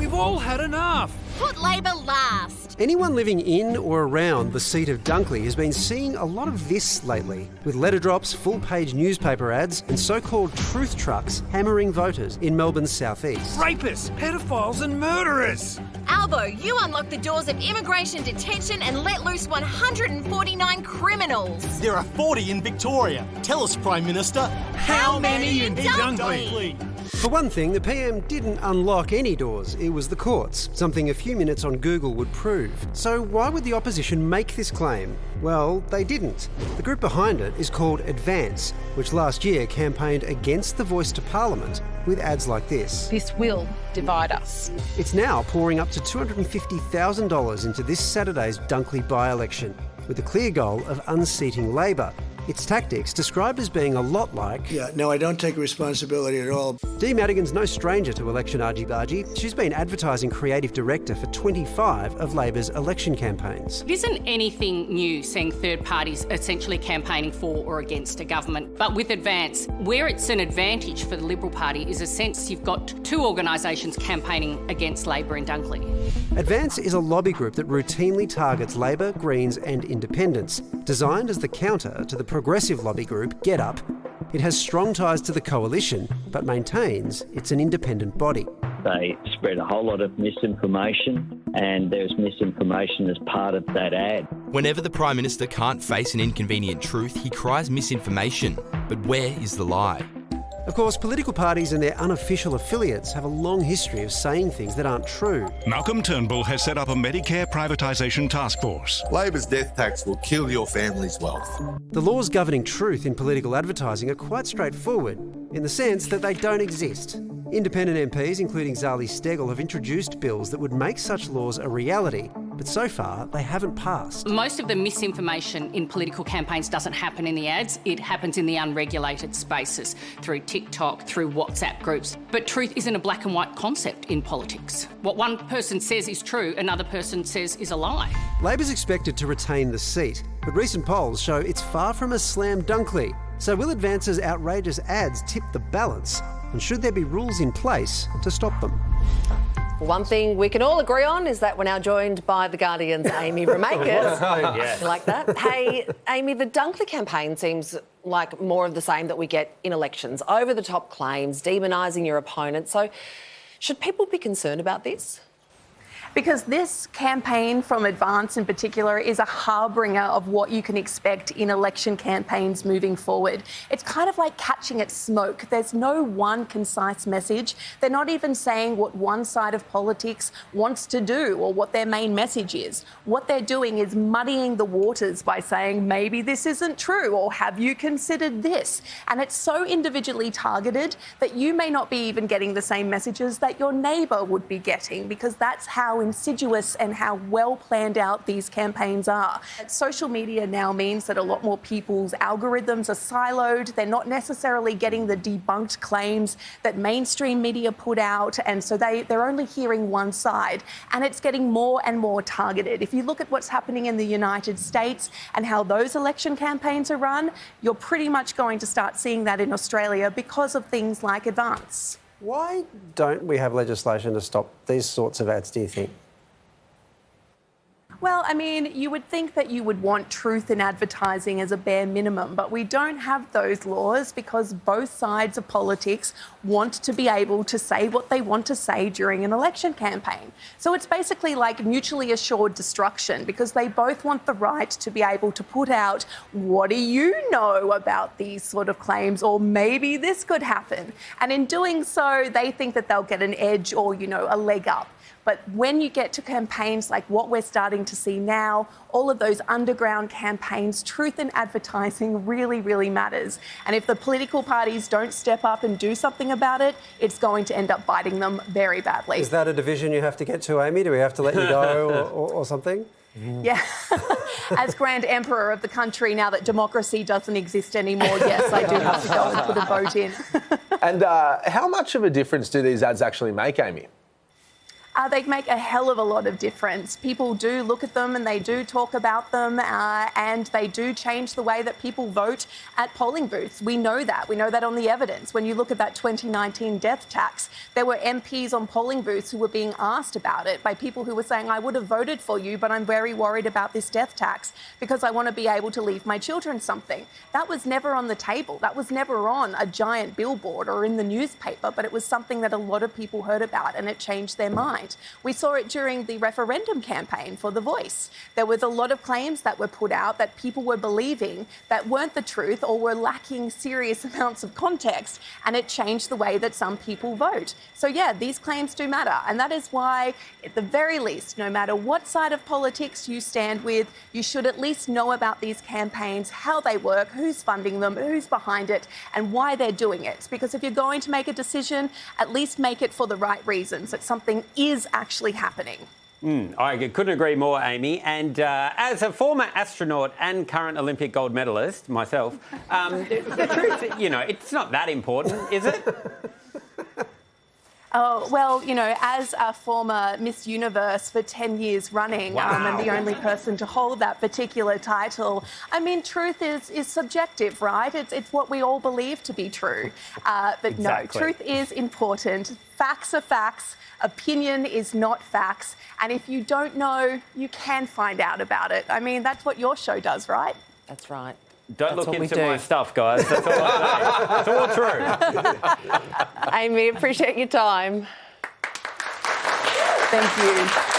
We've all had enough. Put Labor last. Anyone living in or around the seat of Dunkley has been seeing a lot of this lately, with letter drops, full-page newspaper ads and so-called truth trucks hammering voters in Melbourne's southeast. Rapists, pedophiles and murderers. Albo, you unlock the doors of immigration detention and let loose 149 criminals. There are 40 in Victoria. Tell us, Prime Minister. How many in Dunkley? For one thing, the PM didn't unlock any doors. It was the courts, something a few minutes on Google would prove. So why would the opposition make this claim? Well, they didn't. The group behind it is called Advance, which last year campaigned against the Voice to Parliament with ads like this. This will divide us. It's now pouring up to $250,000 into this Saturday's Dunkley by-election, with the clear goal of unseating Labor. Its tactics described as being a lot like... No, I don't take responsibility at all. Dee Madigan's no stranger to election argy-bargy. She's been advertising creative director for 25 of Labor's election campaigns. It isn't anything new seeing third parties essentially campaigning for or against a government. But with Advance, where it's an advantage for the Liberal Party is a sense you've got two organisations campaigning against Labor in Dunkley. Advance is a lobby group that routinely targets Labor, Greens and Independents, designed as the counter to the progressive lobby group Get Up. It has strong ties to the coalition, but maintains it's an independent body. They spread a whole lot of misinformation, and there's misinformation as part of that ad. Whenever the Prime Minister can't face an inconvenient truth, he cries misinformation. But where is the lie? Of course, political parties and their unofficial affiliates have a long history of saying things that aren't true. Malcolm Turnbull has set up a Medicare privatisation task force. Labor's death tax will kill your family's wealth. The laws governing truth in political advertising are quite straightforward, in the sense that they don't exist. Independent MPs, including Zali Steggall, have introduced bills that would make such laws a reality, but so far they haven't passed. Most of the misinformation in political campaigns doesn't happen in the ads. It happens in the unregulated spaces, through TikTok, through WhatsApp groups. But truth isn't a black and white concept in politics. What one person says is true, another person says is a lie. Labor's expected to retain the seat, but recent polls show it's far from a slam dunkly. So will Advance's outrageous ads tip the balance? And should there be rules in place to stop them? One thing we can all agree on is that we're now joined by The Guardian's Amy Remeikis. Yes. You like that? Hey, Amy, the Dunkley campaign seems like more of the same that we get in elections. Over-the-top claims, demonising your opponent. So should people be concerned about this? Because this campaign from Advance in particular is a harbinger of what you can expect in election campaigns moving forward. It's kind of like catching at smoke. There's no one concise message. They're not even saying what one side of politics wants to do or what their main message is. What they're doing is muddying the waters by saying maybe this isn't true or have you considered this? And it's so individually targeted that you may not be even getting the same messages that your neighbour would be getting, because that's how insidious and how well planned out these campaigns are. Social media now means that a lot more people's algorithms are siloed. They're not necessarily getting the debunked claims that mainstream media put out, and so they're only hearing one side, and it's getting more and more targeted. If you look at what's happening in the United States and how those election campaigns are run, you're pretty much going to start seeing that in Australia because of things like Advance. Why don't we have legislation to stop these sorts of ads, do you think? Well, I mean, you would think that you would want truth in advertising as a bare minimum, but we don't have those laws because both sides of politics want to be able to say what they want to say during an election campaign. So it's basically like mutually assured destruction, because they both want the right to be able to put out, what do you know about these sort of claims, or maybe this could happen. And in doing so, they think that they'll get an edge or, a leg up. But when you get to campaigns like what we're starting to see now, all of those underground campaigns, truth in advertising really, really matters. And if the political parties don't step up and do something about it, it's going to end up biting them very badly. Is that a division you have to get to, Amy? Do we have to let you go or something? Yeah. As Grand Emperor of the country, now that democracy doesn't exist anymore, yes, I do have to go and put a vote in. And how much of a difference do these ads actually make, Amy? They make a hell of a lot of difference. People do look at them and they do talk about them and they do change the way that people vote at polling booths. We know that. We know that on the evidence. When you look at that 2019 death tax, there were MPs on polling booths who were being asked about it by people who were saying, I would have voted for you, but I'm very worried about this death tax because I want to be able to leave my children something. That was never on the table. That was never on a giant billboard or in the newspaper, but it was something that a lot of people heard about and it changed their mind. We saw it during the referendum campaign for The Voice. There was a lot of claims that were put out that people were believing that weren't the truth or were lacking serious amounts of context, and it changed the way that some people vote. So yeah, these claims do matter, and that is why, at the very least, no matter what side of politics you stand with, you should at least know about these campaigns, how they work, who's funding them, who's behind it, and why they're doing it. Because if you're going to make a decision, at least make it for the right reasons, that something is actually happening. I couldn't agree more, Amy. And as a former astronaut and current Olympic gold medalist myself, the truth, it's not that important, is it? Oh, well, as a former Miss Universe for 10 years running, and the only person to hold that particular title, I mean, truth is subjective, right? It's what we all believe to be true. But exactly. No, truth is important. Facts are facts. Opinion is not facts. And if you don't know, you can find out about it. I mean, that's what your show does, right? That's right. Don't look into my stuff, guys. That's all I say. It's all true. Amy, appreciate your time. Thank you.